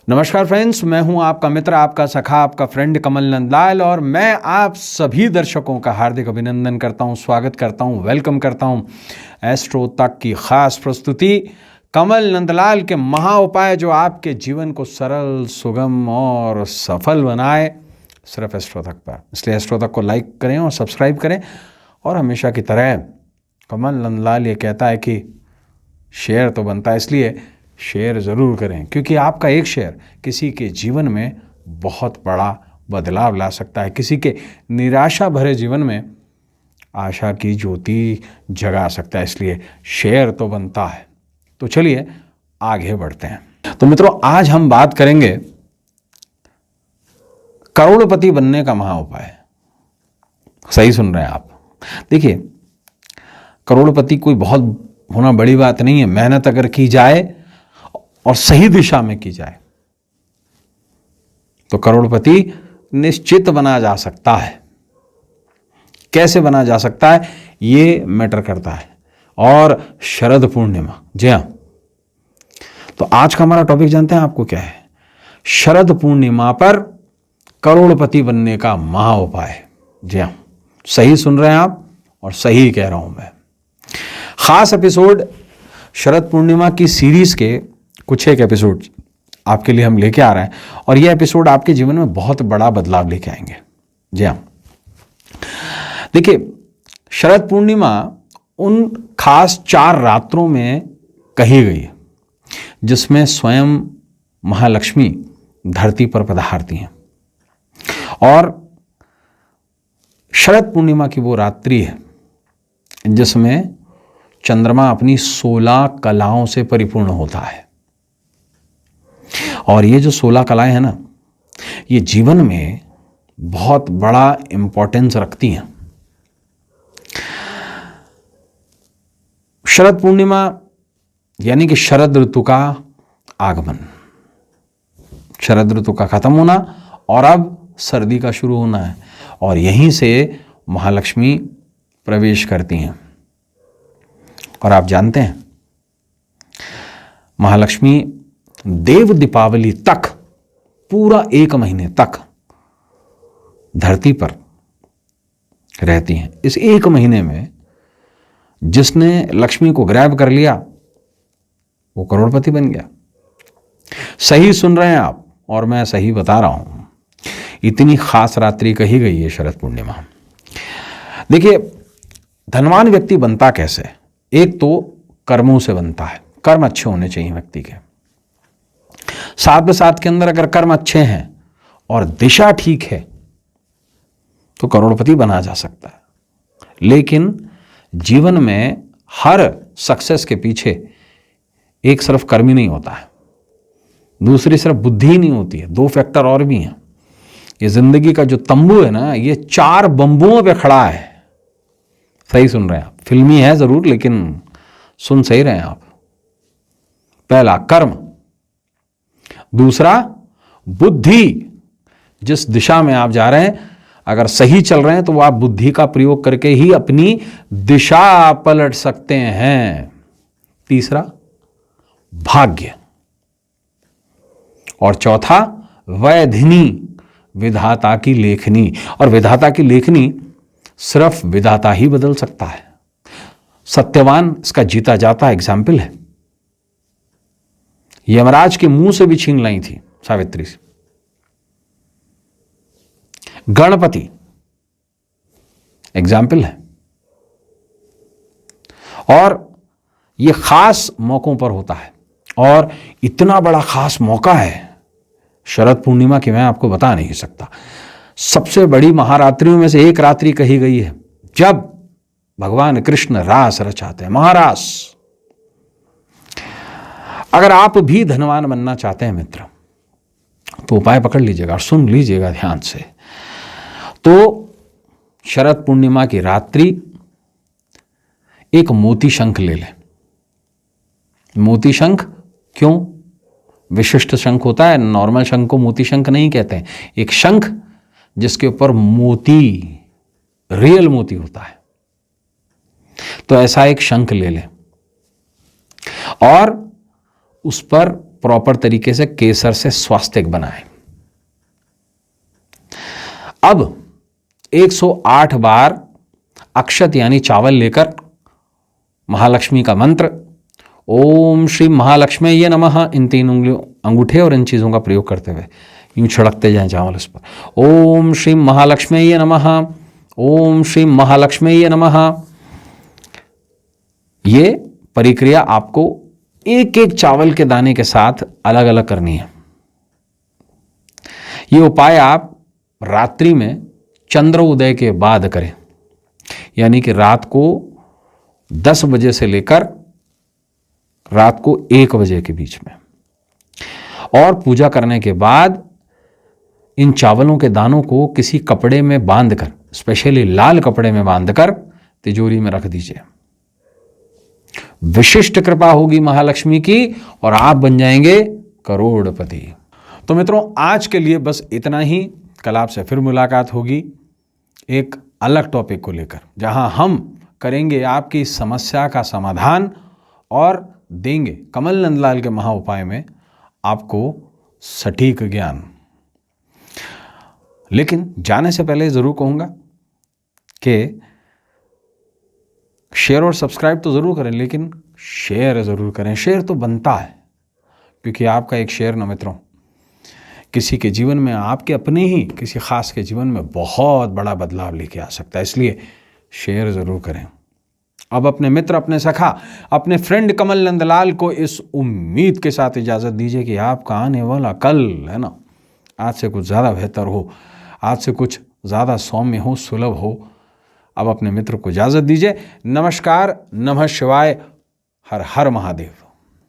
नमस्कार फ्रेंड्स, मैं हूं आपका मित्र, आपका सखा, आपका फ्रेंड कमल नंदलाल और मैं आप सभी दर्शकों का हार्दिक अभिनंदन करता हूं, स्वागत करता हूं, वेलकम करता हूं एस्ट्रो तक की खास प्रस्तुति कमल नंदलाल के महा उपाय जो आपके जीवन को सरल, सुगम और सफल बनाए, सिर्फ एस्ट्रो तक पर। इसलिए एस्ट्रो तक को लाइक करें और सब्सक्राइब करें। और हमेशा की तरह कमल नंदलाल ये कहता है कि शेयर तो बनता है, इसलिए शेयर ज़रूर करें, क्योंकि आपका एक शेयर किसी के जीवन में बहुत बड़ा बदलाव ला सकता है, किसी के निराशा भरे जीवन में आशा की ज्योति जगा सकता है। इसलिए शेयर तो बनता है। तो चलिए आगे बढ़ते हैं। तो मित्रों, आज हम बात करेंगे करोड़पति बनने का महा उपाय। सही सुन रहे हैं आप। देखिए, करोड़पति कोई बहुत होना बड़ी बात नहीं है। मेहनत अगर की जाए और सही दिशा में की जाए तो करोड़पति निश्चित बना जा सकता है। कैसे बना जा सकता है ये मैटर करता है। और शरद पूर्णिमा, जी हाँ, तो आज का हमारा टॉपिक जानते हैं आपको क्या है? शरद पूर्णिमा पर करोड़पति बनने का महा उपाय। जी हाँ, सही सुन रहे हैं आप और सही कह रहा हूं मैं। खास एपिसोड शरद पूर्णिमा की सीरीज के कुछ एक एपिसोड आपके लिए हम लेके आ रहे हैं और यह एपिसोड आपके जीवन में बहुत बड़ा बदलाव लेके आएंगे। जी हाँ, देखिए, शरद पूर्णिमा उन खास 4 रात्रों में कही गई है जिसमें स्वयं महालक्ष्मी धरती पर पधारती हैं। और शरद पूर्णिमा की वो रात्रि है जिसमें चंद्रमा अपनी 16 कलाओं से परिपूर्ण होता है। और ये जो 16 कलाएं हैं ना, ये जीवन में बहुत बड़ा इंपॉर्टेंस रखती हैं। शरद पूर्णिमा यानी कि शरद ऋतु का आगमन, शरद ऋतु का खत्म होना और अब सर्दी का शुरू होना है। और यहीं से महालक्ष्मी प्रवेश करती हैं। और आप जानते हैं, महालक्ष्मी देव दीपावली तक, पूरा 1 महीने तक धरती पर रहती हैं। इस 1 महीने में जिसने लक्ष्मी को ग्रैब कर लिया वो करोड़पति बन गया। सही सुन रहे हैं आप और मैं सही बता रहा हूं। इतनी खास रात्रि कही गई है शरद पूर्णिमा। देखिए, धनवान व्यक्ति बनता कैसे? एक तो कर्मों से बनता है। कर्म अच्छे होने चाहिए व्यक्ति के। साथ में साथ के अंदर अगर कर्म अच्छे हैं और दिशा ठीक है तो करोड़पति बना जा सकता है। लेकिन जीवन में हर सक्सेस के पीछे एक सिर्फ कर्म ही नहीं होता है, दूसरी सिर्फ बुद्धि ही नहीं होती है। 2 फैक्टर और भी हैं। ये जिंदगी का जो तंबू है ना, ये 4 बंबुओं पे खड़ा है। सही सुन रहे हैं आप। फिल्मी है जरूर, लेकिन सुन सही रहे हैं आप। पहला कर्म, दूसरा बुद्धि। जिस दिशा में आप जा रहे हैं अगर सही चल रहे हैं तो आप बुद्धि का प्रयोग करके ही अपनी दिशा पलट सकते हैं। तीसरा भाग्य। और चौथा वैधिनी, विधाता की लेखनी। और विधाता की लेखनी सिर्फ विधाता ही बदल सकता है। सत्यवान इसका जीता जाता एग्जाम्पल है। यमराज के मुंह से भी छीन लाई थी सावित्री से। गणपति एग्जाम्पल है। और यह खास मौकों पर होता है। और इतना बड़ा खास मौका है शरद पूर्णिमा की, मैं आपको बता नहीं सकता। सबसे बड़ी महारात्रियों में से एक रात्रि कही गई है जब भगवान कृष्ण रास रचाते हैं, महारास। अगर आप भी धनवान बनना चाहते हैं मित्र, तो उपाय पकड़ लीजिएगा और सुन लीजिएगा ध्यान से। तो शरद पूर्णिमा की रात्रि एक मोती शंख ले लें। मोती शंख क्यों? विशिष्ट शंख होता है, नॉर्मल शंख को मोती शंख नहीं कहते हैं। एक शंख जिसके ऊपर मोती, रियल मोती होता है। तो ऐसा एक शंख ले लें और उस पर प्रॉपर तरीके से केसर से स्वास्तिक बनाएं। अब 108 बार अक्षत यानी चावल लेकर महालक्ष्मी का मंत्र ओम श्री महालक्ष्मी नमः, इन 3 उंगलियों अंगूठे और इन चीज़ों का प्रयोग करते हुए यूं छिड़कते जाएं चावल उस पर। ओम श्री महालक्ष्मी नमः, ओम श्री महालक्ष्मी नमः। ये परिक्रिया आपको एक एक चावल के दाने के साथ अलग अलग करनी है। ये उपाय आप रात्रि में चंद्र उदय के बाद करें, यानी कि रात को 10 बजे से लेकर रात को 1 बजे के बीच में। और पूजा करने के बाद इन चावलों के दानों को किसी कपड़े में बांधकर, स्पेशली लाल कपड़े में बांधकर तिजोरी में रख दीजिए। विशिष्ट कृपा होगी महालक्ष्मी की और आप बन जाएंगे करोड़पति। तो मित्रों, आज के लिए बस इतना ही। कल आपसे फिर मुलाकात होगी एक अलग टॉपिक को लेकर, जहां हम करेंगे आपकी इस समस्या का समाधान और देंगे कमल नंदलाल के महा उपाय में आपको सटीक ज्ञान। लेकिन जाने से पहले ज़रूर कहूँगा कि शेयर और सब्सक्राइब तो ज़रूर करें, लेकिन शेयर ज़रूर करें। शेयर तो बनता है, क्योंकि आपका एक शेयर ना मित्रों किसी के जीवन में, आपके अपने ही किसी खास के जीवन में बहुत बड़ा बदलाव लेके आ सकता है। इसलिए शेयर ज़रूर करें। अब अपने मित्र, अपने सखा, अपने फ्रेंड कमल नंदलाल को इस उम्मीद के साथ इजाज़त दीजिए कि आपका आने वाला कल है ना, आज से कुछ ज़्यादा बेहतर हो, आज से कुछ ज़्यादा सौम्य हो, सुलभ हो। अब अपने मित्र को इजाज़त दीजिए। नमस्कार, नमः शिवाय, हर हर महादेव।